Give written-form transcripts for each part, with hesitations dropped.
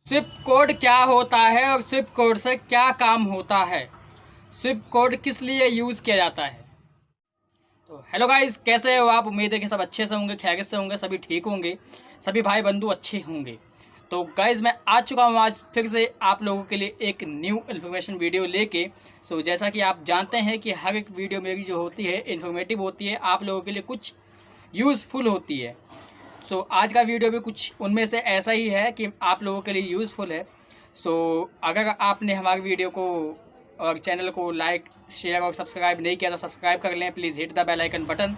Swift code क्या होता है और स्विफ्ट कोड से क्या काम होता है, स्विफ्ट कोड किस लिए यूज़ किया जाता है। तो हेलो गाइस, कैसे हो आप। उम्मीद है कि सब अच्छे से होंगे, खैरियत से होंगे, सभी ठीक होंगे, सभी भाई बंधु अच्छे होंगे। तो गाइस मैं आ चुका हूँ आज फिर से आप लोगों के लिए एक न्यू इन्फॉर्मेशन वीडियो लेके। सो जैसा कि आप जानते हैं कि हर एक वीडियो मेरी जो होती है इन्फॉर्मेटिव होती है, आप लोगों के लिए कुछ यूज़फुल होती है। सो आज का वीडियो भी कुछ उनमें से ऐसा ही है कि आप लोगों के लिए यूज़फुल है। सो अगर आपने हमारी वीडियो को और चैनल को लाइक, शेयर और सब्सक्राइब नहीं किया तो सब्सक्राइब कर लें। Please hit the bell icon button,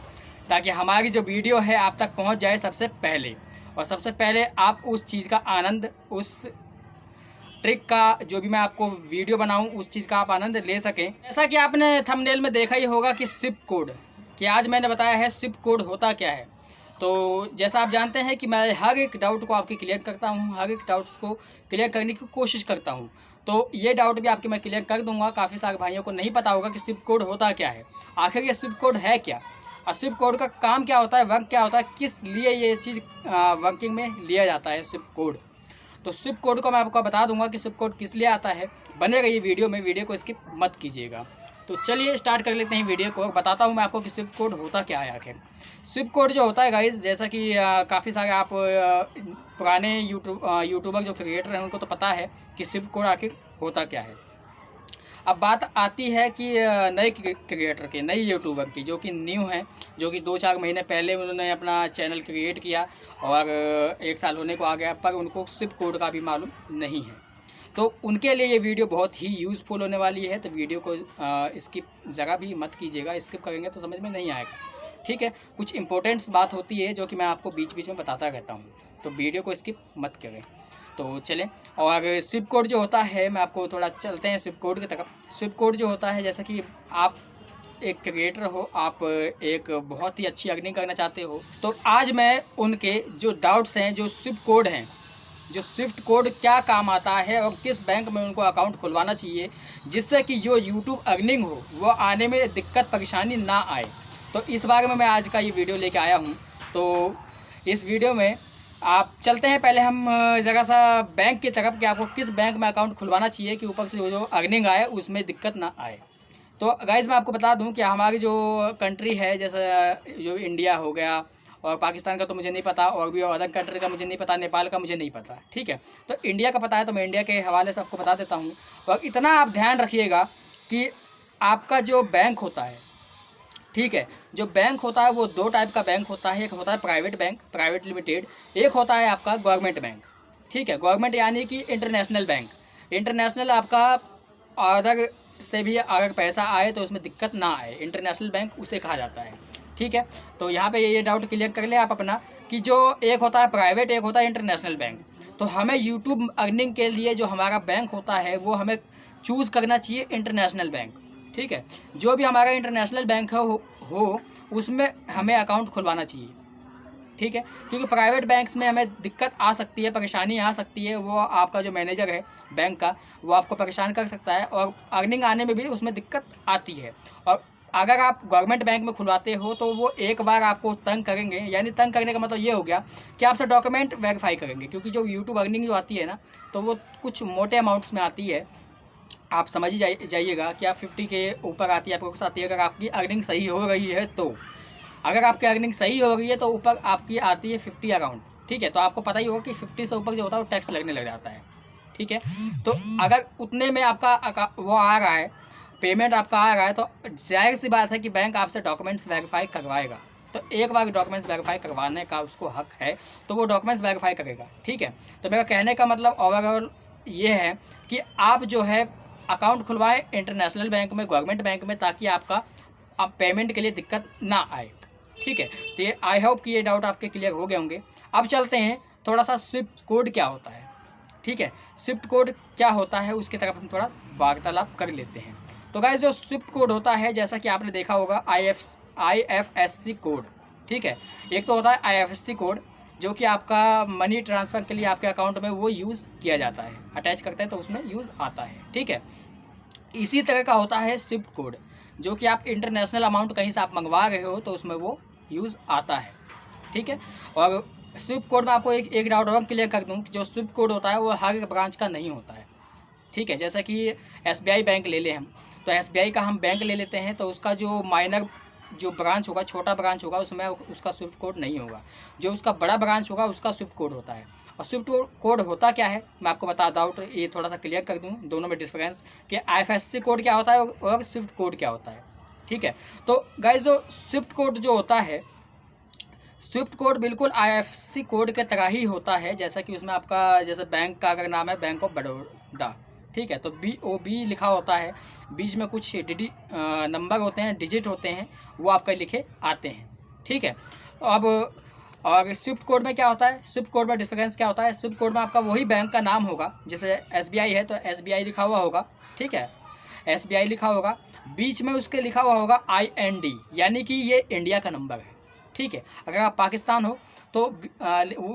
ताकि हमारी जो वीडियो है आप तक पहुंच जाए सबसे पहले, और सबसे पहले आप उस चीज़ का आनंद, उस ट्रिक का, जो भी मैं आपको वीडियो बनाऊं उस चीज़ का आप आनंद ले सकें। जैसा कि आपने थंबनेल में देखा ही होगा कि स्विफ्ट कोड, कि आज मैंने बताया है स्विफ्ट कोड होता क्या है। तो जैसा आप जानते हैं कि मैं हर एक डाउट को आपके क्लियर करता हूं, हर एक डाउट्स को क्लियर करने की कोशिश करता हूं। तो ये डाउट भी आपके मैं क्लियर कर दूंगा। काफ़ी सारे भाइयों को नहीं पता होगा कि स्विफ्ट कोड होता क्या है, आखिर ये स्विफ्ट कोड है क्या, और स्विफ्ट कोड का काम क्या होता है, वर्क क्या होता है, किस लिए ये चीज़ वर्किंग में लिया जाता है स्विफ्ट कोड। तो स्विफ्ट कोड को मैं आपको बता दूंगा कि स्विफ्ट कोड किस लिए आता है। बने रहिए वीडियो में, वीडियो को स्किप मत कीजिएगा। तो चलिए स्टार्ट कर लेते हैं वीडियो को। बताता हूं मैं आपको कि स्विफ्ट कोड होता क्या है आखिर। स्विफ्ट कोड जो होता है गाइस, जैसा कि काफ़ी सारे आप पुराने यूट्यूबर जो क्रिएटर हैं उनको तो पता है कि स्विफ्ट कोड आखिर होता क्या है। अब बात आती है कि नए क्रिएटर की, नई यूट्यूबर की, जो कि न्यू हैं, जो कि 2-4 महीने पहले उन्होंने अपना चैनल क्रिएट किया और 1 साल होने को आ गया, पर उनको स्विफ्ट कोड का भी मालूम नहीं है। तो उनके लिए ये वीडियो बहुत ही यूज़फुल होने वाली है। तो वीडियो को स्किप ज़रा भी मत कीजिएगा, स्किप करेंगे तो समझ में नहीं आएगा, ठीक है। कुछ इंपॉर्टेंट्स बात होती है जो कि मैं आपको बीच बीच में बताता रहता हूँ, तो वीडियो को स्किप मत करें। तो चलें, और स्विफ्ट कोड जो होता है, मैं आपको थोड़ा चलते हैं स्विफ्ट कोड की तरफ। स्विफ्ट कोड जो होता है, जैसा कि आप एक क्रिएटर हो, आप एक बहुत ही अच्छी अर्निंग करना चाहते हो, तो आज मैं उनके जो डाउट्स हैं, जो स्विफ्ट कोड हैं, जो स्विफ्ट कोड क्या काम आता है और किस बैंक में उनको अकाउंट खुलवाना चाहिए, जिससे कि जो यूट्यूब अर्निंग हो वो आने में दिक्कत परेशानी ना आए, तो इस बारे में मैं आज का ये वीडियो लेके आया हूँ। तो इस वीडियो में आप चलते हैं, पहले हम ज़रा सा बैंक की तरफ, कि आपको किस बैंक में अकाउंट खुलवाना चाहिए कि ऊपर से जो अर्निंग आए उसमें दिक्कत ना आए। तो गाइज़ मैं आपको बता दूं कि हमारी जो कंट्री है, जैसे जो इंडिया हो गया, और पाकिस्तान का तो मुझे नहीं पता, और भी अदर कंट्री का मुझे नहीं पता, नेपाल का मुझे नहीं पता, ठीक है। तो इंडिया का पता है, तो मैं इंडिया के हवाले से आपको बता देता हूँ। और इतना आप ध्यान रखिएगा कि आपका जो बैंक होता है, ठीक है, जो बैंक होता है वो 2 टाइप का बैंक होता है। एक होता है प्राइवेट बैंक, प्राइवेट लिमिटेड, एक होता है आपका गवर्नमेंट बैंक, ठीक है। गवर्नमेंट यानी कि इंटरनेशनल बैंक। इंटरनेशनल आपका अदर से भी अगर पैसा आए तो उसमें दिक्कत ना आए, इंटरनेशनल बैंक उसे कहा जाता है, ठीक है। तो यहाँ पे ये डाउट क्लियर कर ले आप अपना, कि जो एक होता है प्राइवेट, एक होता है इंटरनेशनल बैंक। तो हमें यूट्यूब अर्निंग के लिए जो हमारा बैंक होता है वो हमें चूज़ करना चाहिए इंटरनेशनल बैंक, ठीक है। जो भी हमारा इंटरनेशनल बैंक हो उसमें हमें अकाउंट खुलवाना चाहिए, ठीक है। क्योंकि प्राइवेट बैंक्स में हमें दिक्कत आ सकती है, परेशानी आ सकती है, वो आपका जो मैनेजर है बैंक का वो आपको परेशान कर सकता है, और अर्निंग आने में भी उसमें दिक्कत आती है। और अगर आप गवर्नमेंट बैंक में खुलवाते हो तो वो एक बार आपको तंग करेंगे, यानी तंग करने का मतलब ये हो गया कि आपसे डॉक्यूमेंट वेरीफाई करेंगे, क्योंकि जो यूट्यूब अर्निंग जो आती है ना, तो वो कुछ मोटे अमाउंट्स में आती है। आप समझ ही जाइएगा कि आप 50 के ऊपर आती है, आपको आती है अगर आपकी अर्निंग सही हो रही है तो। अगर आपकी अर्निंग सही हो रही है तो ऊपर आपकी आती है 50 अकाउंट, ठीक है। तो आपको पता ही होगा कि 50 से ऊपर जो होता है वो टैक्स लगने लग जाता है, ठीक है। तो अगर उतने में आपका वो आ रहा है, पेमेंट आपका आ रहा है, तो जाहिर सी बात है कि बैंक आपसे डॉक्यूमेंट्स वेरीफाई करवाएगा। तो एक बार डॉक्यूमेंट्स वेरीफाई करवाने का उसको हक है, तो वो डॉक्यूमेंट्स वेरीफाई करेगा, ठीक है। तो मेरा कहने का मतलब ओवरऑल ये है कि आप जो है अकाउंट खुलवाएं इंटरनेशनल बैंक में, गवर्नमेंट बैंक में, ताकि आपका पेमेंट के लिए दिक्कत ना आए, ठीक है। तो ये आई होप कि ये डाउट आपके क्लियर हो गए होंगे। अब चलते हैं थोड़ा सा स्विफ्ट कोड क्या होता है, ठीक है। स्विफ्ट कोड क्या होता है उसकी तरफ हम थोड़ा वार्तालाप कर लेते हैं। तो गाइस जो स्विफ्ट कोड होता है, जैसा कि आपने देखा होगा IFSC कोड, ठीक है। एक तो होता है IFSC कोड, जो कि आपका मनी ट्रांसफ़र के लिए आपके अकाउंट में वो यूज़ किया जाता है, अटैच करते हैं तो उसमें यूज़ आता है, ठीक है। इसी तरह का होता है स्विफ्ट कोड, जो कि आप इंटरनेशनल अमाउंट कहीं से आप मंगवा रहे हो तो उसमें वो यूज़ आता है, ठीक है। और स्विफ्ट कोड में आपको एक डाउट और क्लियर कर दूँ कि जो स्विफ्ट कोड होता है वो हर एक ब्रांच का नहीं होता है, ठीक है। जैसे कि SBI बैंक ले लें हम, तो SBI का हम बैंक ले लेते हैं तो उसका जो माइनर जो ब्रांच होगा, छोटा ब्रांच होगा, उसमें उसका स्विफ्ट कोड नहीं होगा। जो उसका बड़ा ब्रांच होगा उसका स्विफ्ट कोड होता है। और स्विफ्ट कोड होता क्या है मैं आपको बता डाउट ये थोड़ा सा क्लियर कर दूँ, दोनों में डिफरेंस कि IFSC कोड क्या होता है और स्विफ्ट कोड क्या होता है, ठीक है। तो गाइस जो स्विफ्ट कोड जो होता है, स्विफ्ट कोड बिल्कुल IFSC कोड के तरह ही होता है। जैसा कि उसमें आपका जैसे बैंक का अगर नाम है बैंक ऑफ बड़ौदा, ठीक है, तो BOB लिखा होता है, बीच में कुछ नंबर होते हैं, डिजिट होते हैं, वो आपके लिखे आते हैं, ठीक है। अब और स्विफ्ट कोड में क्या होता है, स्विफ्ट कोड में डिफरेंस क्या होता है, स्विफ्ट कोड में आपका वही बैंक का नाम होगा, जैसे SBI है तो SBI लिखा हुआ होगा, ठीक है, SBI लिखा होगा, बीच में उसके लिखा हुआ होगा IND, यानी कि ये इंडिया का नंबर है, ठीक है। अगर आप पाकिस्तान हो तो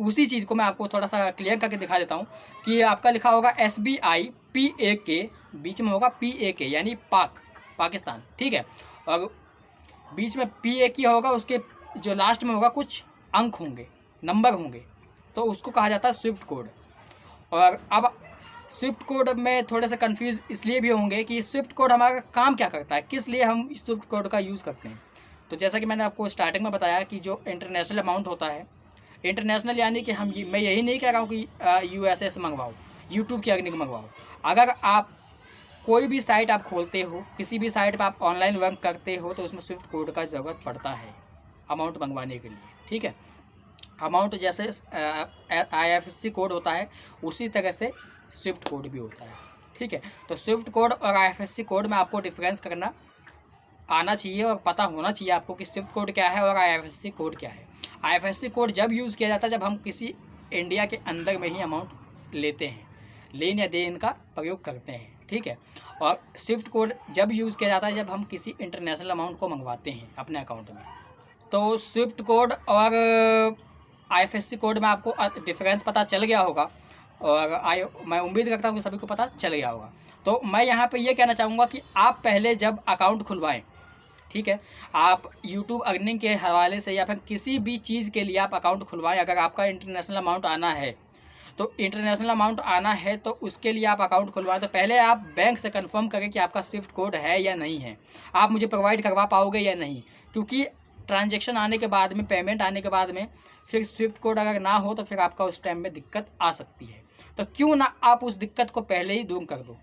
उसी चीज़ को मैं आपको थोड़ा सा क्लियर करके दिखा देता हूँ कि आपका लिखा होगा SBI PAK, बीच में होगा PAK यानी पाकिस्तान, ठीक है, और बीच में PAK होगा, उसके जो लास्ट में होगा कुछ अंक होंगे, नंबर होंगे, तो उसको कहा जाता है स्विफ्ट कोड। और अब स्विफ्ट कोड में थोड़े से कंफ्यूज इसलिए भी होंगे कि स्विफ्ट कोड हमारा काम क्या करता है, किस लिए हम स्विफ्ट कोड का यूज़ करते हैं। तो जैसा कि मैंने आपको स्टार्टिंग में बताया कि जो इंटरनेशनल अमाउंट होता है, इंटरनेशनल यानी कि मैं यही नहीं कह रहा हूँ कि USA से मंगवाओ, यूट्यूब की अर्निंग मंगवाओ। अगर आप कोई भी साइट आप खोलते हो, किसी भी साइट पर आप ऑनलाइन वर्क करते हो, तो उसमें स्विफ्ट कोड का ज़रूरत पड़ता है अमाउंट मंगवाने के लिए, ठीक है। अमाउंट जैसे IFSC कोड होता है उसी तरह से स्विफ्ट कोड भी होता है, ठीक है। तो स्विफ्ट कोड और IFSC कोड में आपको डिफरेंस करना आना चाहिए और पता होना चाहिए आपको कि स्विफ्ट कोड क्या है और IFSC कोड क्या है। IFSC कोड जब यूज़ किया जाता है जब हम किसी इंडिया के अंदर में ही अमाउंट लेते हैं, लेन या देन का प्रयोग करते हैं, ठीक है। और स्विफ्ट कोड जब यूज़ किया जाता है जब हम किसी इंटरनेशनल अमाउंट को मंगवाते हैं अपने अकाउंट में। तो स्विफ्ट कोड और IFSC कोड में आपको डिफरेंस पता चल गया होगा और मैं उम्मीद करता हूँ कि सभी को पता चल गया होगा। तो मैं यहाँ पे ये कहना चाहूँगा कि आप पहले जब अकाउंट खुलवाएं, ठीक है, आप यूट्यूब अर्निंग के हवाले से या फिर किसी भी चीज़ के लिए आप अकाउंट खुलवाएं, अगर आपका इंटरनेशनल अमाउंट आना है तो इंटरनेशनल अमाउंट आना है तो उसके लिए आप अकाउंट खुलवाएं तो पहले आप बैंक से कंफर्म करें कि आपका स्विफ्ट कोड है या नहीं है, आप मुझे प्रोवाइड करवा पाओगे या नहीं। क्योंकि ट्रांजैक्शन आने के बाद में, पेमेंट आने के बाद में फिर स्विफ्ट कोड अगर ना हो तो फिर आपका उस टाइम में दिक्कत आ सकती है। तो क्यों ना आप उस दिक्कत को पहले ही दूर कर दो,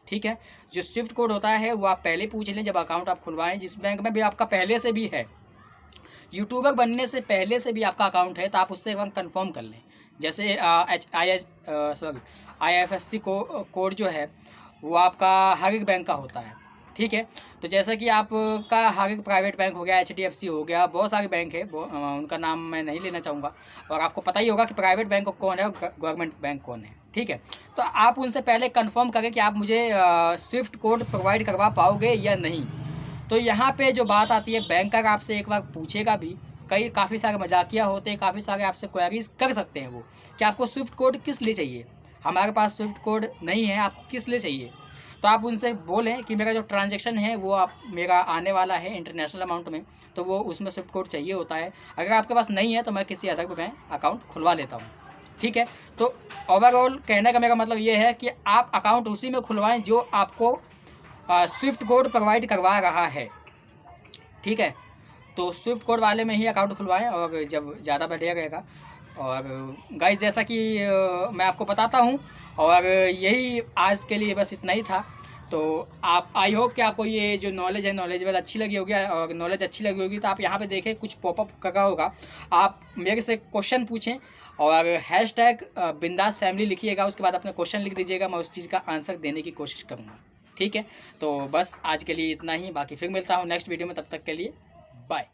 ठीक है। जो स्विफ्ट कोड होता है वो आप पहले पूछ लें जब अकाउंट आप खुलवाएं, जिस बैंक में भी आपका पहले से भी है, यूट्यूबर बनने से पहले से भी आपका अकाउंट है तो आप उससे एक बार कन्फर्म कर लें। जैसे IFSC कोड जो है वो आपका हर एक बैंक का होता है, ठीक है। तो जैसा कि आपका हर एक प्राइवेट बैंक हो गया, HDFC हो गया, बहुत सारे बैंक है, उनका नाम मैं नहीं लेना चाहूँगा, और आपको पता ही होगा कि प्राइवेट बैंक कौन है और गवर्नमेंट बैंक कौन है, ठीक है। तो आप उनसे पहले कंफर्म करें कि आप मुझे स्विफ्ट कोड प्रोवाइड करवा पाओगे या नहीं। तो यहाँ पे जो बात आती है, बैंकर आपसे एक बार पूछेगा भी, काफ़ी सारे मजाकिया होते हैं, काफ़ी सारे आपसे क्वेरीज कर सकते हैं वो कि आपको स्विफ्ट कोड किस लिए चाहिए, हमारे पास स्विफ्ट कोड नहीं है, आपको किस लिए चाहिए। तो आप उनसे बोलें कि मेरा जो ट्रांजैक्शन है वो मेरा आने वाला है इंटरनेशनल अमाउंट में, तो वो उसमें स्विफ्ट कोड चाहिए होता है। अगर आपके पास नहीं है तो मैं किसी अदर में अकाउंट खुलवा लेता हूँ, ठीक है। तो ओवरऑल कहने का मेरा मतलब ये है कि आप अकाउंट उसी में खुलवाएं जो आपको स्विफ्ट कोड प्रोवाइड करवा रहा है, ठीक है। तो स्विफ्ट कोड वाले में ही अकाउंट खुलवाएं और जब ज़्यादा बढ़िया रहेगा। और गाइस जैसा कि मैं आपको बताता हूं, और यही आज के लिए बस इतना ही था। तो आप आई होप कि आपको ये जो नॉलेज है नॉलेजेबल अच्छी लगी होगी, और नॉलेज अच्छी लगी होगी तो आप यहाँ पे देखें कुछ पॉपअप कर होगा, आप मेरे से क्वेश्चन पूछें और हैशटैग बिंदास फैमिली लिखिएगा, उसके बाद अपने क्वेश्चन लिख दीजिएगा, मैं उस चीज़ का आंसर देने की कोशिश करूँगा, ठीक है। तो बस आज के लिए इतना ही, बाकी फिर मिलता हूँ नेक्स्ट वीडियो में, तब तक के लिए बाय।